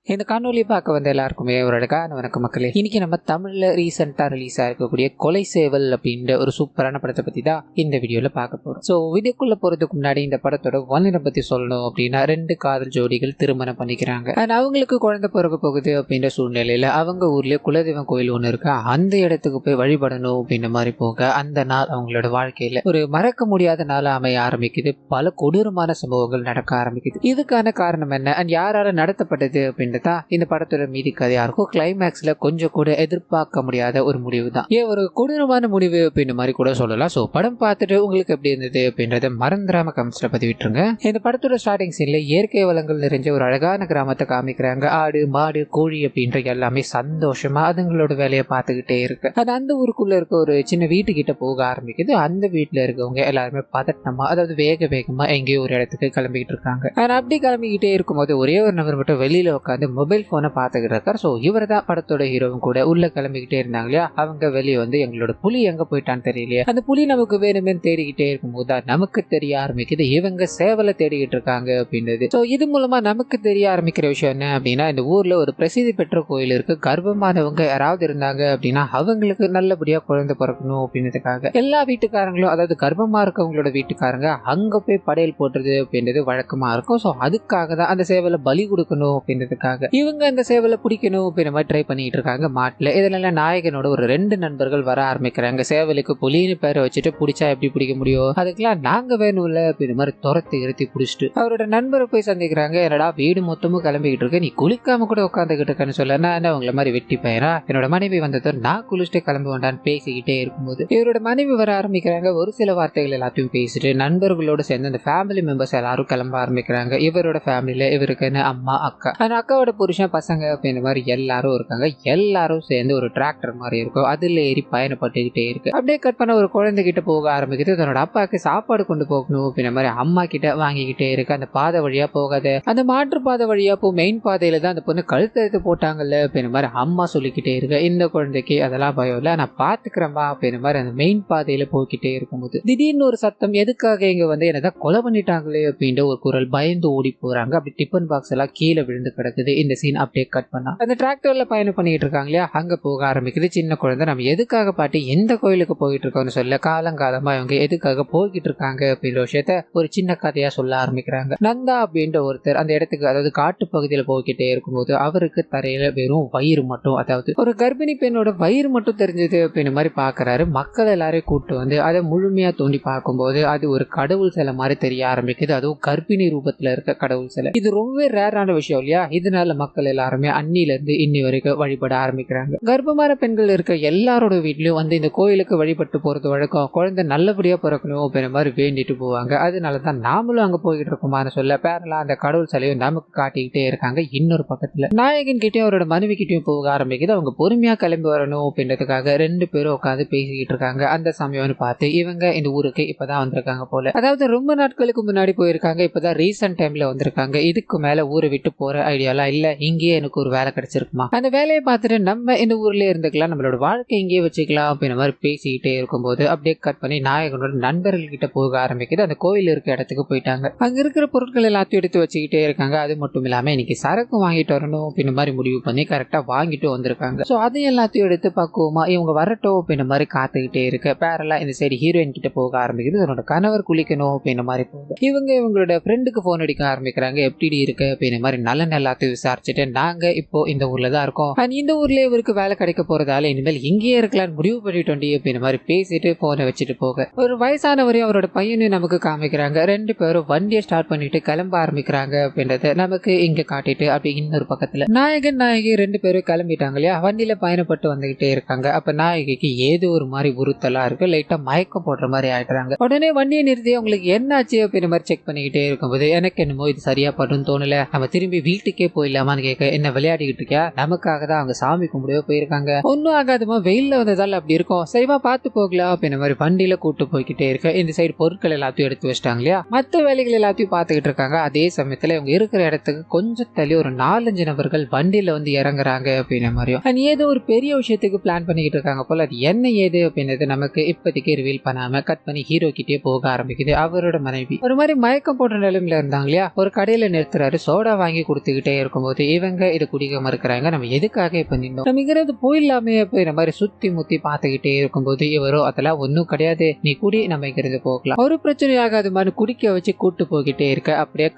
இந்த காணொலி பார்க்க வந்த எல்லாருக்குமே ஒரு அழகான வணக்கம் மக்களே. இன்னைக்கு நம்ம தமிழ்ல ரீசெண்டா ரிலீஸ் ஆயிருக்கக்கூடிய கொலை சேவல் அப்படின்ற ஒரு சூப்பரான படத்தை பத்தி தான் இந்த வீடியோல பார்க்க போறோம். ஸோ வீடியோக்குள்ள போறதுக்கு முன்னாடி இந்த படத்தோட வல்லினம் பத்தி சொல்லணும் அப்படின்னா, 2 காதல் ஜோடிகள் திருமணம் பண்ணிக்கிறாங்க. அண்ட் அவங்களுக்கு குழந்தை பிறக்க போகுது அப்படின்ற சூழ்நிலையில அவங்க ஊர்லயே குலதெய்வம் கோயில் ஒன்று இருக்கு, அந்த இடத்துக்கு போய் வழிபடணும் அப்படின்ற மாதிரி போக அந்த நாள் அவங்களோட வாழ்க்கையில ஒரு மறக்க முடியாத நாள் அமைய ஆரம்பிக்குது. பல கொடூரமான சம்பவங்கள் நடக்க ஆரம்பிக்குது. இதுக்கான காரணம் என்ன அண்ட் யாரால நடத்தப்பட்டது அப்படின்னு இந்த படத்தோட மீதி கதையா இருக்கும். கிளைமேக்ஸ்ல கொஞ்சம் கூட எதிர்பார்க்க முடியாத ஒரு முடிவு தான், ஏன் ஒரு கொடூரமான முடிவு அப்படின்ற மாதிரி கூட சொல்லலாம். சோ படம் பார்த்துட்டு உங்களுக்கு எப்படி இருந்தது அப்படின்றத மறந்துடாம கமெண்ட்ஸ்ல பதிவிட்டுருங்க. இந்த படத்தோட ஸ்டார்டிங் சீன்ல இயற்கை வளங்கள் நிறைஞ்ச ஒரு அழகான கிராமத்தை காமிக்கிறாங்க. ஆடு மாடு கோழி அப்படின்ற எல்லாமே சந்தோஷமா அதுங்களோட வேலையை பார்த்துக்கிட்டே இருக்கு. அது அந்த ஊருக்குள்ள இருக்க ஒரு சின்ன வீட்டுக்கிட்ட போக ஆரம்பிக்குது. அந்த வீட்டுல இருக்கவங்க எல்லாருமே பதட்டமா, அதாவது வேக வேகமா எங்கேயோ ஒரு இடத்துக்கு கிளம்பிக்கிட்டு இருக்காங்க. ஆனா அப்படி கிளம்பிக்கிட்டே இருக்கும்போது ஒரே ஒரு நபர் மட்டும் வெளியில உட்காந்து மொபைல் போனை பார்த்துக்கிட்டு இருக்காரு. ஸோ இவர் தான் படத்தோட ஹீரோவும் கூட. உள்ள கிளம்பிக்கிட்டே இருந்தாங்க இல்லையா, அவங்க வெளியே வந்து எங்களோட புலி எங்க போயிட்டான்னு தெரியலையே, அந்த புலி நமக்கு வேணுமே தேடிக்கிட்டே இருக்கும்போது தான் நமக்கு தெரிய ஆரம்பிக்குது இவங்க சேவலை தேடிக்கிட்டு இருக்காங்க அப்படின்றது. ஸோ இது மூலமா நமக்கு தெரிய ஆரம்பிக்கிற விஷயம் என்ன அப்படின்னா, இந்த ஊர்ல ஒரு பிரசித்தி பெற்ற கோயில் இருக்கு. கர்ப்பமானவங்க யாராவது இருந்தாங்க அப்படின்னா அவங்களுக்கு நல்லபடியா குழந்தை பிறக்கணும் அப்படின்றதுக்காக எல்லா வீட்டுக்காரங்களும், அதாவது கர்ப்பமா இருக்கவங்களோட வீட்டுக்காரங்க அங்க போய் படையல் போட்டுறது அப்படின்றது வழக்கமா இருக்கும். ஸோ அதுக்காக தான் அந்த சேவலை பலி கொடுக்கணும் அப்படின்றதுக்காக இவங்க அந்த சேவலை பிடிக்கணும் அப்படின்ற மாதிரி ட்ரை பண்ணிட்டு இருக்காங்க மாட்டுல. இதனால நாயகனோட ஒரு 2 நண்பர்கள் வர ஆரம்பிக்கிறாங்க. சேவலுக்கு புலின்னு பேரை வச்சுட்டு பிடிச்சா எப்படி பிடிக்க முடியும், அதுக்கெல்லாம் நாங்க வேணும்ல அப்படின்ற மாதிரி துரத்தி இருத்தி பிடிச்சிட்டு அவரோட நண்பரை போய் சந்திக்கிறாங்க. என்னடா வீடு மொத்தமும் கிளம்பிக்கிட்டு இருக்கு, நீ குளிக்காம கூட உட்காந்துக்கிட்டு இருக்கன்னு சொல்ல, நான் அவங்கள மாதிரி வெட்டி பையனா, என்னோட மனைவி வந்தது நான் குளிச்சுட்டு கிளம்பி வேண்டான்னு பேசிக்கிட்டே இருக்கும்போது இவரோட மனைவி வர ஆரம்பிக்கிறாங்க. ஒரு சில வார்த்தைகள் எல்லாத்தையும் பேசிட்டு நண்பர்களோட சேர்ந்து அந்த ஃபேமிலி மெம்பர்ஸ் எல்லாரும் கிளம்ப ஆரம்பிக்கிறாங்க. இவரோட ஃபேமிலியில இவருக்குன்னு அம்மா அக்கா, அந்த அக்காவோட புருஷன் பசங்க அப்படின்ற மாதிரி எல்லாரும் இருக்காங்க. எல்லாரும் சேர்ந்து ஒரு டிராக்டர் மாதிரி இருக்கும், அதுல ஏறி பயணப்பட்டுக்கிட்டே இருக்கு. அப்படியே கட் பண்ண ஒரு குழந்தை கிட்ட போக ஆரம்பிக்குது. தன்னோட அப்பாவுக்கு சாப்பாடு கொண்டு போகணும் அப்படின்ற மாதிரி அம்மா கிட்ட வாங்கிக்கிட்டே இருக்கு. அந்த பாதை வழியா போகாத, அந்த மாற்று பாதை வழியா போ, மெயின் பாதையில தான் அந்த பொண்ணு கழுத்து எடுத்து போட்டாங்கல்ல அப்படின்ற மாதிரி அம்மா சொல்லிக்கிட்டே இருக்கு. இந்த குழந்தைக்கு அதெல்லாம் பயம் இல்ல, நான் பாத்துக்கிறேன்பா அப்படின்ற மாதிரி அந்த மெயின் பாதையில போய்கிட்டே இருக்கும்போது திடீர்னு ஒரு சத்தம், எதுக்காக இங்க வந்து என்னதான் கொலை பண்ணிட்டாங்களே அப்படின்ற ஒரு குரல். பயந்து ஓடி போறாங்க. அப்படி டிஃபன் பாக்ஸ் எல்லாம் கீழே விழுந்து கிடக்குது. இந்த சீன் அப்படியே கட் பண்ணா அந்த டிராக்டர்ல பயணம் பண்ணிட்டு இருக்காங்க இல்லையா, அங்க போக ஆரம்பிக்குது. சின்ன குழந்தை, நம்ம எதுக்காக பாட்டி எந்த கோயிலுக்கு போயிட்டு இருக்கோம்னு சொல்ல, காலங்காலமா இவங்க எதுக்காக போய்கிட்டு இருக்காங்க அப்படின்ற விஷயத்த ஒரு சின்ன கதையா சொல்ல ஆரம்பிக்கிறாங்க. நந்தா அப்படின்ற ஒருத்தர் அந்த இடத்துக்கு, அதாவது காட்டு பகுதியில போய்கிட்டே இருக்கும்போது அவருக்கு தரையில வெறும் வயிறு மட்டும், அதாவது ஒரு கர்ப்பிணி பெண்ணோட வயிறு மட்டும் தெரிஞ்சது அப்படின்னு மாதிரி பாக்குறாரு. மக்கள் எல்லாரையும் கூப்பிட்டு வந்து அதை முழுமையா தோண்டி பார்க்கும்போது அது ஒரு கடவுள் சிலை மாதிரி தெரிய ஆரம்பிக்குது. அதுவும் கர்ப்பிணி ரூபத்துல இருக்க கடவுள் சிலை. இது ரொம்ப ரேரான விஷயம் இல்லையா, இதனால மக்கள் எல்லாருமே அன்னில இருந்து இன்னி வரைக்கும் வழிபட ஆரம்பிக்கிறாங்க. கர்ப்பமான பெண்கள் இருக்க எல்லாரோட வீட்லயும் வந்து இந்த கோயிலுக்கு வழிபட்டு போறது வழக்கம். குழந்தை நல்லபடியா பிறக்கணும் அப்படின்ற மாதிரி வேண்டிட்டு போவாங்க. அதனாலதான் நாமளும் அங்க போய்கிட்டு இருக்கோமான்னு சொல்ல பேரலாம் அந்த கடவுள் சிலையும் நமக்கு காட்டிக்கிட்டே இருக்காங்க. இன்னொரு பக்கத்துல நாயகன் கிட்டயும் அவரோட மனைவி கிட்டயும் போக ஆரம்பிக்குது. அவங்க பொறுமையா கிளம்பி வரணும் அப்படின்றதுக்காக 2 பேரும் உட்காந்து பேசிக்கிட்டு இருக்காங்க. அந்த சமயம்னு பார்த்து இவங்க இந்த ஊருக்கு இப்பதான் வந்திருக்காங்க போல, அதாவது ரொம்ப நாட்களுக்கு முன்னாடி போயிருக்காங்க, இப்பதான் ரீசெண்ட் டைம்ல வந்திருக்காங்க. இதுக்கு மேல ஊரை விட்டு போற ஐடியாலாம் இல்ல, இங்கேயே எனக்கு ஒரு வேலை கிடைச்சிருக்குமா, அந்த வேலையை பார்த்துட்டு நம்ம இந்த ஊர்ல இருந்துக்கலாம், நம்மளோட வாழ்க்கை இங்கேயே வச்சுக்கலாம் அப்படின்ற மாதிரி பேசிக்கிட்டே இருக்கும்போது அப்படியே கட் பண்ணி நாயகனோட நண்பர்கள் கிட்ட போக ஆரம்பிக்குது. அந்த கோயில் இருக்க இடத்துக்கு போயிட்டாங்க. அங்க இருக்கிற பொருட்கள் எல்லாத்தையும் எடுத்து வச்சுக்கிட்டே இருக்காங்க. அது மட்டும் இல்லாம இன்னைக்கு சரக்கு வாங்கிட்டு வரணும் அப்படின்ற மாதிரி முடிவு பண்ணி கரெக்டா வாங்கிட்டு வந்திருக்காங்க. சோ அது எல்லாத்தையும் எடுத்து பக்குவமா இவங்க வரட்டும் அப்படின்ற மாதிரி காத்துக்கிட்டே இருக்க பேரெல்லாம் இந்த சைடு ஹீரோயின் கிட்ட போக ஆரம்பிக்குது. தன்னோட கணவர் குளிக்கணும் அப்படின்ற மாதிரி போகுது. இவங்களோட ஃப்ரெண்டுக்கு போன் அடிக்க ஆரம்பிக்கிறாங்க. எப்படி இருக்கு அப்படின்ற மாதிரி நல்ல எல்லாத்தையும் விசாரிச்சுட்டு, நாங்க இப்போ இந்த ஊர்ல தான் இருக்கோம், இந்த ஊர்ல இவருக்கு வேலை கிடைக்க போறதால இனிமேல் இங்கேயே இருக்கலாம்னு முடிவு பண்ணிட்டோம் அப்படின்ற மாதிரி பேசிட்டு போனை வச்சுட்டு போக ஒரு வயசானவரையும் அவரோட பையனையும் நமக்கு காமிக்கிறாங்க. 2 பேரும் வண்டியை ஸ்டார்ட் பண்ணிட்டு கிளம்ப ஆரம்பிக்கிறாங்க அப்படின்றத நமக்கு இங்க காட்டிட்டு அப்படி இன்னொரு பக்கத்துல நாயகன் நாயகி 2 பேரும் கிளம்பிட்டாங்க இல்லையா, வண்டியில பயணப்பட்டு வந்துகிட்டே இருக்காங்க. அப்ப நாயகிக்கு ஏதோ ஒரு மாதிரி உறுத்தலா இருக்கு, லைட்டா மயக்கம் போடுற மாதிரி ஆயிடுறாங்க. உடனே வண்டியை நிறுத்தி அவங்களுக்கு என்னாச்சு அப்படின்ற மாதிரி செக் பண்ணிக்கிட்டே இருக்கும்போது எனக்கு என்னமோ இது சரியா படும் தோணல, நம்ம திரும்பி வீட்டுக்கே போயிடலாமான்னு கேட்க, என்ன விளையாடிக்கிட்டு இருக்கியா, நமக்காக தான் அவங்க சாமி கும்பிடவே போயிருக்காங்க, ஒன்னும் ஆகாதுமா, வெயில்ல வந்ததால அப்படி இருக்கும், சரிவா பார்த்து போகலாம் அப்படின்ற மாதிரி வண்டியில கூட்டு போய்கிட்டே இருக்க. இந்த சைடு பொருட்கள் எல்லாத்தையும் எடுத்து வச்சிட்டாங்க இல்லையா, மற்ற வேலைகள் எல்லாத்தையும் பார்த்துக்கிட்டு இருக்காங்க. அதே சமயத்துல இவங்க இருக்கிற இடத்துக்கு கொஞ்சம் தள்ளி ஒரு 4-5 நபர்கள் வண்டியில வந்து இறங்குறாங்க அப்படின்ற மாதிரியும் ஏதோ ஒரு பெரிய விஷயத்துக்கு பிளான் பண்ணிக்கிட்டு இருக்காங்க போல. அது என்ன ஏது அப்படின்றது நமக்கு இப்போதைக்கு ரிவீல் பண்ணாம கட் பண்ணி ஹீரோ கிட்டே போக ஆரம்பிக்குது. அவரோட மனைவி ஒரு மாதிரி மயக்கம் போட்ட நிலைமையில இருந்தாங்க இல்லையா, ஒரு கடையில நிறுத்துறாரு. சோடா வாங்கி கொடுத்துக்கிட்டே இருக்கும். இருக்கும்போது இவங்க இதை குடிக்க மறுக்கிறாங்க. நம்ம எதுக்காக இப்ப நின்னோம், நம்ம இங்கிருந்து போயிடலாமே அப்படின்ற மாதிரி சுத்தி முத்தி பார்த்துக்கிட்டே இருக்கும்போது இவரோ அதெல்லாம் ஒன்னும் கிடையாது, நீ குடி, நம்ம இங்கிருந்து போகலாம், ஒரு பிரச்சனை ஆகாது மாதிரி குடிக்க வச்சு கூட்டு போய்கிட்டே இருக்க. அப்படியே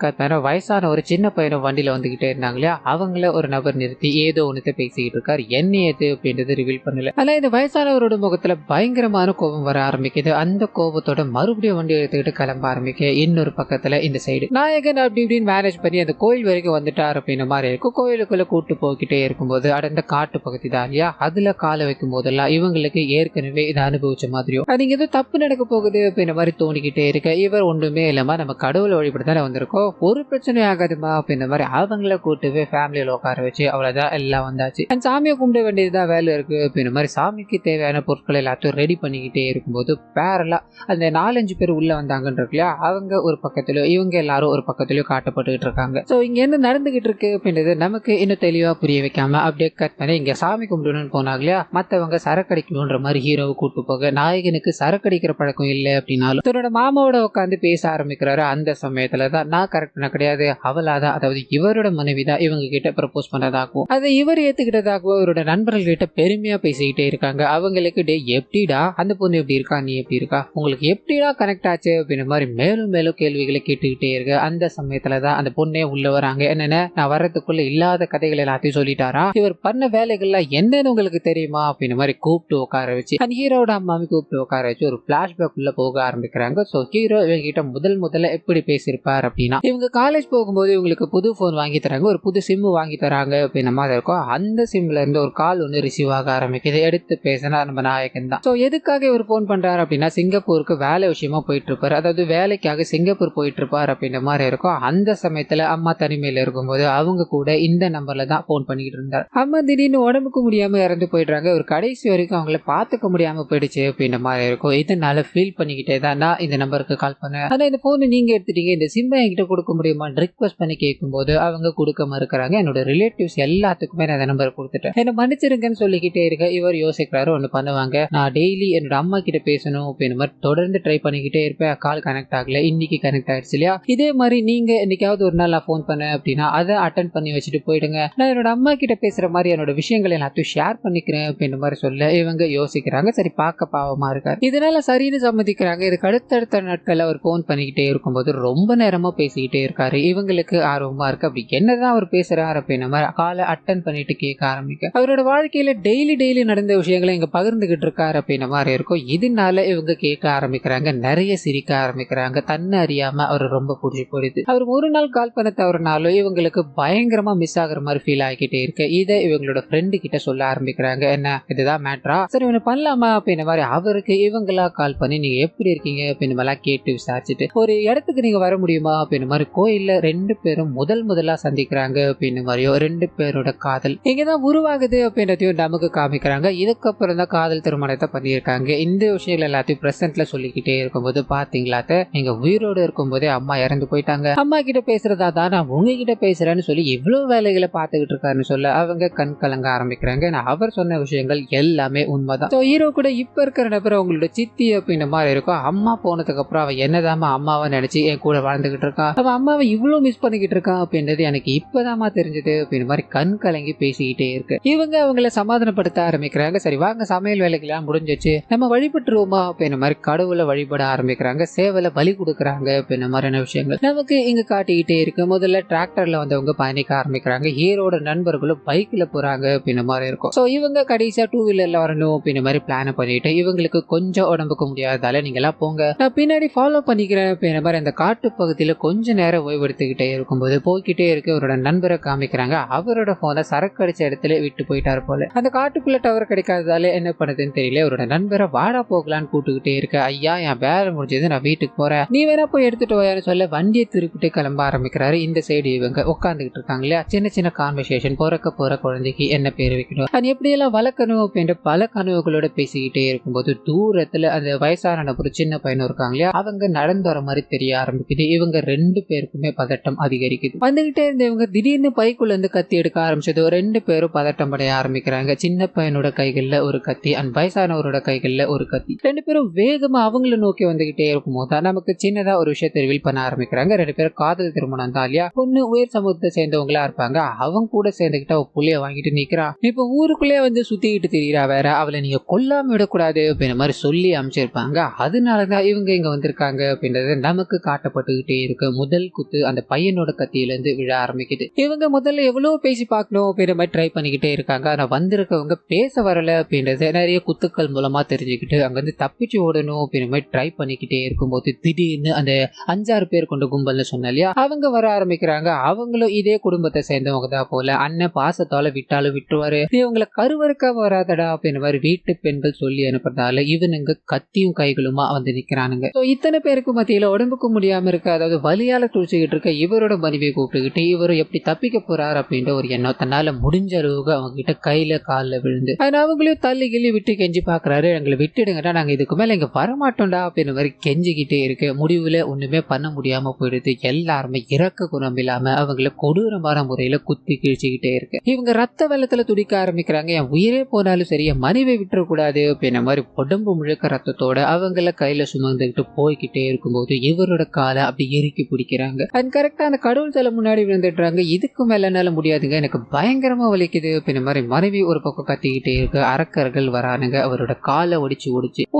வயசான ஒரு சின்ன பையனும் வண்டியில வந்துகிட்டே இருந்தாங்க இல்லையா, அவங்கள ஒரு நபர் நிறுத்தி ஏதோ ஒண்ணு பேசிக்கிட்டு இருக்காரு. என்ன ஏது அப்படின்றது ரிவீல் பண்ணல. ஆனா இந்த வயசானவரோட முகத்துல பயங்கரமான கோபம் வர ஆரம்பிக்குது. அந்த கோபத்தோட மறுபடியும் வண்டி எடுத்துக்கிட்டு கிளம்ப ஆரம்பிக்க. இன்னொரு பக்கத்துல இந்த சைடு நாயகன் அப்படி இப்படின்னு மேனேஜ் பண்ணி அந்த கோயில் வரைக்கும் வந்துட்டார் அப்படின்ற மாதிரி இருக்கும். கோயிலுக்குள்ள கூட்டு போய்கிட்டே இருக்கும்போது அடர்ந்த காட்டு பகுதி தான் இல்லையா, அதுல காலை வைக்கும் போதெல்லாம் இவங்களுக்கு ஏற்கனவே இதை அனுபவிச்ச மாதிரியும் அது ஏதோ தப்பு நடக்க போகுது அப்படின்ற மாதிரி தோணிக்கிட்டே இருக்க. இவர் ஒன்றுமே இல்லாம நம்ம கடவுளை வழிபட்டு தானே வந்திருக்கோம், ஒரு பிரச்சனை ஆகாதுமா அப்படின்ற மாதிரி அவங்கள கூட்டுவே ஃபேமிலியில உட்கார வச்சு அவ்வளவுதான் எல்லாம் வந்தாச்சு. சாமியை கும்பிட வேண்டியதுதான் வேலை இருக்கு அப்படின்ற மாதிரி சாமிக்கு தேவையான பொருட்கள் எல்லாத்தையும் ரெடி பண்ணிக்கிட்டே இருக்கும்போது பேரலா அந்த 4-5 பேர் உள்ள வந்தாங்கன்னு இல்லையா, அவங்க ஒரு பக்கத்துலயும் இவங்க எல்லாரும் ஒரு பக்கத்துலயும் காட்டப்பட்டுக்கிட்டு இருக்காங்க. சோ இங்க என்ன நடந்துகிட்டு இருக்கு அப்படின்றது நமக்கு இன்னும் தெளிவா புரிய வைக்காம அப்படியே கட் பண்ணி இங்க சாமி கும்பிடணும்னு போனாங்க இல்லையா, மத்தவங்க சரக்கடிக்கணும்ன்ற மாதிரி ஹீரோவை கூட்டு போக நாயகனுக்கு சரக்கடிக்கிற பழக்கம் இல்லை அப்படின்னாலும் தன்னோட மாமாவோட உட்காந்து பேச ஆரம்பிக்கிறாரு. அந்த சமயத்துலதான் நான் கரெக்டா கிடையாது, அவளாதான், அதாவது இவரோட மனைவி தான் இவங்க கிட்ட ப்ரப்போஸ் பண்ணதாகவும் அதை இவர் ஏத்துக்கிட்டதாகவும் இவரோட நண்பர்கள் கிட்ட பெருமையா பேசிக்கிட்டே இருக்காங்க. அவங்களுக்கு டே எப்படிடா அந்த பொண்ணு எப்படி இருக்கா, நீ எப்படி இருக்கா, உங்களுக்கு எப்படிடா கனெக்ட் ஆச்சு அப்படின்ற மாதிரி மேலும் மேலும் கேள்விகளை கேட்டுக்கிட்டே இருக்கு. அந்த சமயத்துலதான் அந்த பொண்ணே உள்ள வராங்க. என்னென்ன நான் வர்றதுக்குள்ள இல்லாத கதைகள் எல்லாத்தையும் சொல்லிட்டாரா, இவர் பண்ண வேலைகள்லாம் என்னன்னு உங்களுக்கு தெரியுமா அப்படின்ற மாதிரி கூப்பிட்டு உட்கார வச்சு அந்த ஹீரோட அம்மாவை கூப்பிட்டு உட்கார வச்சு ஒரு பிளாஷ்பேக் உள்ள போக ஆரம்பிக்கிறாங்க. சோ ஹீரோ இவங்க கிட்ட முதல்ல எப்படி பேசியிருப்பார் அப்படின்னா, இவங்க காலேஜ் போகும்போது இவங்களுக்கு புது போன் வாங்கி தராங்க, ஒரு புது சிம் வாங்கி தராங்க அப்படின்ற மாதிரி இருக்கும். அந்த சிம்ல இருந்து ஒரு கால் ஒன்று ரிசீவ் ஆக ஆரம்பிக்குது. எடுத்து பேசினா நம்ம நாயகன் தான். ஸோ எதுக்காக இவர் போன் பண்றாரு அப்படின்னா, சிங்கப்பூருக்கு வேலை விஷயமா போயிட்டு இருப்பாரு, அதாவது வேலைக்காக சிங்கப்பூர் போயிட்டு இருப்பார் அப்படின்ற மாதிரி இருக்கும். அந்த சமயத்துல அம்மா தனிமையில இருக்கும்போது அவங்க கூட இந்த நம்பர்ல தான் போன் பண்ணிட்டு இருந்தார். அம்மா திடீர்னு உடம்புக்கு முடியாம இறந்து போயிடுறாங்க. ஒரு கடைசி வரைக்கும் அவங்கள பாத்துக்க முடியாம போயிடுச்சு அப்படின்ற மாதிரி இருக்கும். இதனால ஃபீல் பண்ணிக்கிட்டே தான் நான் இந்த நம்பருக்கு கால் பண்ணேன். ஆனா இந்த போன் நீங்க எடுத்துட்டீங்க, இந்த சிம்மை என்கிட்ட கொடுக்க முடியுமான்னு ரிக்வஸ்ட் பண்ணி கேட்கும்போது அவங்க கொடுக்க மறுக்கிறாங்க. என்னோட ரிலேட்டிவ்ஸ் எல்லாத்துக்குமே நான் நம்பர் கொடுத்துட்டேன், என்ன மன்னிச்சிருங்கன்னு சொல்லிக்கிட்டே இருக்க. இவர் யோசிக்கிறாரு, ஒண்ணு பண்ணுவாங்க, நான் டெய்லி என்னோட அம்மா கிட்ட பேசணும் அப்படின்னு மாதிரி தொடர்ந்து ட்ரை பண்ணிக்கிட்டே இருப்பேன். கால் கனெக்ட் ஆகல, இன்னைக்கு கனெக்ட் ஆயிடுச்சு இல்லையா, இதே மாதிரி நீங்க என்னைக்காவது ஒரு நாள் நான் போன் பண்ணேன் அப்படின்னா அதை அட்டன் பண்ணி வச்சுட்டு போயிடுங்க, நான் என்னோட அம்மா கிட்ட பேசுற மாதிரி என்னோட விஷயங்கள் எல்லாத்தையும் ஷேர் பண்ணிக்கிறேன் அப்படின்ற மாதிரி சொல்ல இவங்க யோசிக்கிறாங்க. சரி, பார்க்க பாவமா இருக்காரு. இதனால சரின்னு சம்மதிக்கிறாங்க. இதுக்கு அடுத்தடுத்த நாட்கள் அவர் போன் பண்ணிக்கிட்டே இருக்கும்போது ரொம்ப நேரமா பேசிக்கிட்டே இருக்காரு. இவங்களுக்கு ஆர்வமா இருக்கு, அப்படி என்னதான் அவர் பேசுறாரு அப்படின்ற மாதிரி காலை அட்டன் பண்ணிட்டு கேட்க ஆரம்பிக்க அவரோட வாழ்க்கையில டெய்லி நடந்த விஷயங்களை இங்க பகிர்ந்துகிட்டு இருக்காரு அப்படின்ற மாதிரி இருக்கும். இதனால இவங்க கேட்க ஆரம்பிக்கிறாங்க, நிறைய சிரிக்க ஆரம்பிக்கிறாங்க. தன்னை அறியாம அவர் ரொம்ப பிடிச்சி போயிடுது. அவர் ஒரு நாள் கால் பண்ண தவறுனாலும் இவங்களுக்கு பயங்கரமா மிஸ் ஆகுற மாதிரி ஃபீல் ஆகிக்கிட்டே இருக்கு. இதை இவங்களோட ஃப்ரெண்டு கிட்ட சொல்ல ஆரம்பிக்கிறாங்க. என்ன இதுதான் மேட்ரா, சரி இவனை பண்ணலாமா அப்படின்ற மாதிரி அவருக்கு இவங்களா கால் பண்ணி நீங்க எப்படி இருக்கீங்க அப்படின்னு மாதிரி கேட்டு விசாரிச்சுட்டு ஒரு இடத்துக்கு நீங்க வர முடியுமா அப்படின்னு மாதிரி கோயில்ல 2 பேரும் முதலா சந்திக்கிறாங்க அப்படின்னு மாதிரியோ 2 பேரோட காதல் இங்கதான் உருவாகுது அப்படின்றதையும் நமக்கு காமிக்கிறாங்க. இதுக்கப்புறம் தான் காதல் திருமணத்தை பண்ணியிருக்காங்க. இந்த விஷயங்கள் எல்லாத்தையும் பிரசன்ட்ல சொல்லிக்கிட்டே இருக்கும்போது பாத்தீங்களாத்த, நீங்க உயிரோடு இருக்கும்போதே அம்மா இறந்து போயிட்டாங்க, அம்மா கிட்ட பேசுறதா தான் நான் உங்ககிட்ட பேசுறேன்னு சொல்லி இவ்வளவு வேலைகளை பார்த்துக்கிட்டு இருக்காருன்னு சொல்ல அவங்க கண் கலங்க ஆரம்பிக்கிறாங்க. அவர் சொன்ன விஷயங்கள் எல்லாமே உண்மைதான். ஹீரோ கூட இப்ப இருக்கிற நபர் அவங்களோட சித்தி அப்படின்ற மாதிரி இருக்கும். அம்மா போனதுக்கு அப்புறம் அவ என்னதாமா அம்மாவை நினைச்சு என் கூட வாழ்ந்துகிட்டு இருக்கா, அவன் அம்மாவை இவ்வளவு மிஸ் பண்ணிக்கிட்டு இருக்கான் அப்படின்றது எனக்கு இப்பதாமா தெரிஞ்சது அப்படின்ற மாதிரி கண் கலங்கி பேசிக்கிட்டே இருக்கு. இவங்க அவங்கள சமாதானப்படுத்த ஆரம்பிக்கிறாங்க. சரி வாங்க, சமையல் வேலைக்கெல்லாம் முடிஞ்சிச்சு, நம்ம வழிபட்டுருவோமா அப்படின்ற மாதிரி கடவுளை வழிபட ஆரம்பிக்கிறாங்க. சேவலை பலி கொடுக்குறாங்க அப்படின்ற மாதிரியான விஷயங்கள் நமக்கு இங்க காட்டிக்கிட்டே இருக்கு. முதல்ல டிராக்டர்ல வந்தவங்க பயணிக்க ஆரம்பிக்கிறாங்க. ஹீரோட நண்பர்களும் பைக்ல போறாங்க அப்படின்ற மாதிரி இருக்கும். சோ இவங்க கடைசியா 2 வீலர்ல வரணும் அப்படின்ற மாதிரி பிளான் பண்ணிட்டு இவங்களுக்கு கொஞ்சம் உடம்புக்கு முடியாததால நீங்க எல்லாம் போங்க, நான் பின்னாடி ஃபாலோ பண்ணிக்கிறேன் அப்படின்ற மாதிரி அந்த காட்டு பகுதியில கொஞ்ச நேரம் ஓய்வெடுத்துக்கிட்டே இருக்கும்போது போய்கிட்டே இருக்க அவரோட நண்பரை காமிக்கிறாங்க. அவரோட போனை சரக்கு அடிச்ச இடத்துல விட்டு போயிட்டாரு போல. அந்த காட்டுக்குள்ள டவர் கிடைக்காததால என்ன பண்ணுதுன்னு தெரியல. அவரோட நண்பரை வாடா போகலான்னு கூட்டுக்கிட்டே இருக்க, ஐயா என் வேலை முடிஞ்சது, நான் வீட்டுக்கு போறேன், நீ வேணா போய் எடுத்துட்டு வாயான்னு சொல்ல வண்டியை திருப்பிட்டு கிளம்ப ஆரம்பிக்கிறாரு. இந்த சைடு இவங்க உட்காந்துக்கிட்டு இருக்காங்க இல்லையா, சின்ன கான்வர்சேஷன், பிறக்க போற குழந்தைக்கு என்ன பேர் வைக்கணும், அது எப்படியெல்லாம் வளர்க்கணும் அப்படின்ற பல கனவுகளோட பேசிக்கிட்டே இருக்கும்போது தூரத்துல அந்த வயசான நபர் சின்ன பையனும் இருக்காங்க இல்லையா, அவங்க நடந்து வர மாதிரி தெரிய ஆரம்பிக்குது. இவங்க 2 பேருக்குமே பதட்டம் அதிகரிக்குது. வந்துகிட்டே இருந்த இவங்க திடீர்னு பைக்குள்ள இருந்து கத்தி எடுக்க ஆரம்பிச்சது. 2 பேரும் பதட்டம் அடைய ஆரம்பிக்கிறாங்க. சின்ன பையனோட கைகள்ல ஒரு கத்தி அண்ட் வயசானவரோட கைகள்ல ஒரு கத்தி. 2 பேரும் வேகமா அவங்கள நோக்கி வந்துகிட்டே இருக்கும்போது நமக்கு சின்னதா ஒரு விஷயத்தை ரிவீல் பண்ண ஆரம்பிக்கிறாங்க. 2 பேரும் காதல் திருமணம் தான் இல்லையா, பொண்ணு உயர் சமூகத்தை சேர்ந்தவங்களா இருப்பாங்க. அவங்க கூட சேர்ந்துக்கிட்டு அவ புள்ளைய வாங்கிட்டு நிக்கிறா. இப்ப ஊருக்குள்ளே வந்து சுத்திக்கிட்டு திரியிறா வேற. அவளை நீங்க கொல்லாம விடக்கூடாது அப்படின்ற மாதிரி சொல்லி அமைச்சிருப்பாங்க. அதனாலதான் இவங்க இங்க வந்திருக்காங்க அப்படின்றது நமக்கு காட்டப்பட்டுக்கிட்டே இருக்கு. முதல் குத்து அந்த பையனோட கத்தியில இருந்து விழ ஆரம்பிக்குது. இவங்க முதல்ல எவ்வளவு பேசி பார்க்கணும் அப்படின்ற மாதிரி ட்ரை பண்ணிக்கிட்டே இருக்காங்க. ஆனா வந்திருக்கவங்க பேச வரல அப்படின்றது நிறைய குத்துக்கள் மூலமா தெரிஞ்சுக்கிட்டு அங்க வந்து தப்பிச்சு ஓடணும் அப்படின்ற மாதிரி ட்ரை பண்ணிக்கிட்டே இருக்கும்போது திடீர்னு அந்த 5-6 பேர் கொண்ட கும்பல்னு சொன்ன இல்லையா, அவங்க வர ஆரம்பிக்கிறாங்க. அவங்களும் இதே குடும்பத்தை சேர்ந்தவங்க தான் போல. அண்ணன் பாசத்தால விட்டாலும் விட்டுருவாரு, இவங்களை கருவறுக்க வராதடா அப்படின்ற மாதிரி வீட்டு பெண்கள் சொல்லி அனுப்புறதால இவனுங்க கத்தியும் கைகளுமா வந்து நிக்கிறானுங்க. இத்தனை பேருக்கு மத்தியில உடம்புக்கு முடியாம இருக்க, அதாவது வலியால துடிச்சுக்கிட்டு இருக்க இவரோட மனைவியை கூப்பிட்டுக்கிட்டு இவரும் எப்படி தப்பிக்க போறாரு அப்படின்ற ஒரு எண்ணம் தன்னால முடிஞ்ச அளவுக்கு அவங்க கிட்ட கையில காலில் விழுந்து அவங்களையும் தள்ளி கிள்ளி விட்டு கெஞ்சி பாக்குறாரு. எங்களை விட்டுடுங்கடா, நாங்க இதுக்கு மேல இங்க வரமாட்டோம்டா அப்படின்ற மாதிரி கெஞ்சிக்கிட்டே இருக்கு. முடிவுல ஒண்ணுமே பண்ண முடியாம போயிடுது. எல்லாருமே இறக்க குணம் இல்லாம அவங்கள கொடூரமான முறையில குத்தி கிழிச்சுக்கிட்டே இருக்கு. இவங்க ரத்த வெள்ளத்துல துடிக்க ஆரம்பிக்கிறாங்க. என் உயிரே போனாலும் சரி என் மனைவி விட்டுறக்கூடாது அப்படின்ற மாதிரி உடம்பு முழுக்க ரத்தத்தோட அவங்கள கையில சுமந்துக்கிட்டு போய்கிட்டே இருக்கும்போது இவரோட காலை அப்படி எரிக்கி பிடிக்கிறாங்க. அது கரெக்டா அந்த கடவுள் தலை முன்னாடி விழுந்துடுறாங்க. இதுக்கு மேல என்னால முடியாதுங்க, எனக்கு பயங்கரமா வலிக்குது அப்படின்ற மாதிரி மனைவி ஒரு பக்கம் கத்திக்கிட்டே இருக்கு. அரக்கர்கள் வரானுங்க. அவரோட காலை ஒடிச்சு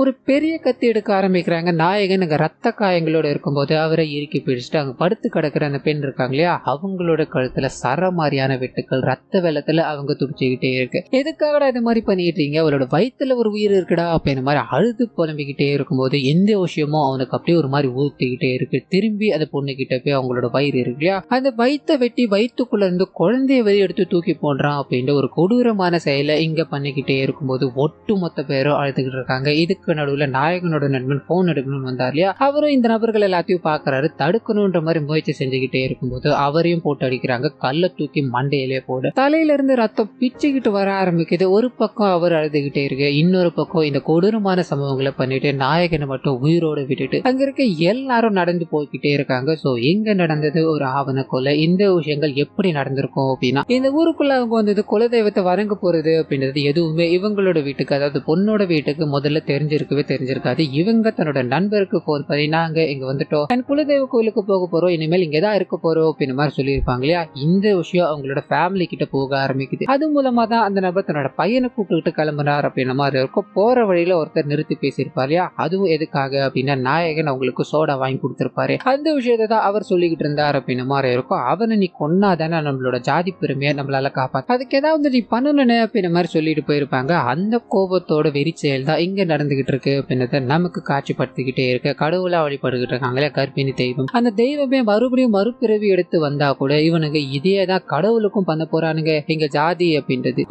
ஒரு பெரிய கத்தி எடுக்க ஆரம்பிக்கிறாங்க. நாயகன் அங்க ரத்த காயங்களோட இருக்கும்போது அவரை இறுக்கி பிடிச்சிட்டு அங்க படுத்து கிடக்குற அந்த பெண் இருக்காங்க இல்லையா, அவங்களோட கழுத்துல சர மாதிரியான வெட்டுக்கள் ரத்த வெள்ளத்துல அவங்க துடிச்சுக்கிட்டே இருக்கு. எதுக்காக இது மாதிரி பண்ணிட்டு இருக்கீங்க, அவளோட வயிற்றுல ஒரு உயிர் இருக்குடா அப்படின்ற மாதிரி அழுது புலம்பிக்கிட்டே இருக்கும்போது எந்த விஷயமும் அவனுக்கு அப்படியே ஒரு மாதிரி ஊத்திக்கிட்டே இருக்கு. திரும்பி அந்த பொண்ணு கிட்ட போய் அவங்களோட வயிறு இருக்கு இல்லையா, அந்த வயிற்றை வெட்டி வயிற்றுக்குள்ள இருந்து குழந்தைய வெளியே எடுத்து தூக்கி போடுறான் அப்படின்ற ஒரு கொடூரமான செயலை இங்க பண்ணிக்கிட்டே இருக்கும்போது ஒட்டு மொத்த பேரும் அழுதுகிட்டு இருக்காங்க. இதுக்கு நடுவுல நாயகனோட நண்பன் போன் எடுக்கணும்னு வந்தார் இல்லையா, அவரும் இந்த நபர்கள் எல்லாத்தையும் பாக்குறாரு. தடுக்கணும்ன்ற மாதிரி முயற்சி செஞ்சுக்கிட்டே இருக்கும்போது அவரையும் போட்டு அடிக்கிறாங்க. கல்லை தூக்கி மண்டையிலே போடு. தலையில இருந்து ரத்தம் பிச்சுக்கிட்டு வர ஆரம்பிக்குது. ஒரு பக்கம் அவர் அழுதுகிட்டே இருக்கு, இன்னொரு பக்கம் இந்த கொடூரமான சம்பவங்களை பண்ணிட்டு நாயகனை மட்டும் உயிரோடு விட்டுட்டு அங்க இருக்க எல்லாரும் நடந்து போய்கிட்டே இருக்காங்க. சோ எங்க நடந்தது ஒரு ஆவண கொலை. இந்த விஷயங்கள் எப்படி நடந்திருக்கும் அப்படின்னா, இந்த ஊருக்குள்ள அவங்க வந்தது குலதெய்வத்தை வணங்க போறது அப்படின்றது எதுவுமே இவங்களோட வீட்டுக்கு, அதாவது பொண்ணோட வீட்டுக்கு முதல்ல தெரிஞ்சிருக்காது. இவங்க தன்னோட நண்பருக்கு போன் பண்ணி நாங்க இங்க வந்துட்டோம், என் குலதெய்வ கோயிலுக்கு போக போறோம், இனிமேல் இங்கதான் இருக்க போறோம் அப்படின்ற மாதிரி சொல்லியிருப்பாங்க இல்லையா. இந்த விஷயம் அவங்களோட ஃபேமிலி கிட்ட போக ஆரம்பிக்குது. அது மூலமா தான் அந்த நபர் தன்னோட பையனை கூப்பிட்டுக்கிட்டு கிளம்புனார் அப்படின்ற மாதிரி இருக்கும். போற வழியில ஒருத்தர் நிறுத்தி பேசியிருப்பார் இல்லையா, அதுவும் எதுக்காக அப்படின்னா நாயகன் அவங்களுக்கு சோடா வாங்கி கொடுத்திருப்பாரு. அந்த விஷயத்தை தான் அவர் சொல்லிக்கிட்டு இருந்தார் அப்படின்ற மாதிரி இருக்கும். அவனை நீ கொன்னாதானே நம்மளோட ஜாதி பெருமையை நம்மளால காப்பாற்ற, அதுக்கு ஏதாவது நீ பண்ணணுன்னு அப்படின்ற மாதிரி சொல்லிட்டு போயிருப்பாங்க. அந்த கோபத்தோட வெறி செயல் தான் இங்க நடந்துகிட்டு இருக்கு அப்படின்றத நமக்கு காட்சிப்படுத்திக்கிட்டே இருக்கு. கடவுளா வழிபடுகிட்டு இருக்காங்களே கர்ப்பிணி தெய்வம், அந்த தெய்வமே மறுபடியும் மறுபிறவி எடுத்து வந்தா கூட இவனுங்க இதே தான் கடவுளுக்கும் பண்ண போறானுங்க. எங்க ஜாதி அப்படின்றது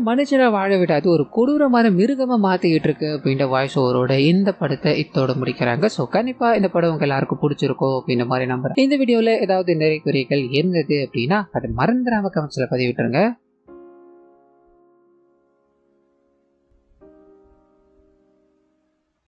மனுஷனை வாழ விடாது, ஒரு கொடூரமான மிருகமா மாத்திக்கிட்டு இருக்கு அப்படின்ற வாய்ஸ் ஓவரோட இந்த படத்தை இத்தோட முடிக்கிறாங்க. சோ கண்டிப்பா இந்த படம் உங்க எல்லாருக்கும் பிடிச்சிருக்கும் அப்படின்ற மாதிரி நம்புறேன். இந்த வீடியோல ஏதாவது நிறைய குறைகள் இருந்தது அப்படின்னா அதை மறந்துடாம கமெண்ட்ஸ்ல பதிவிட்டுருங்க.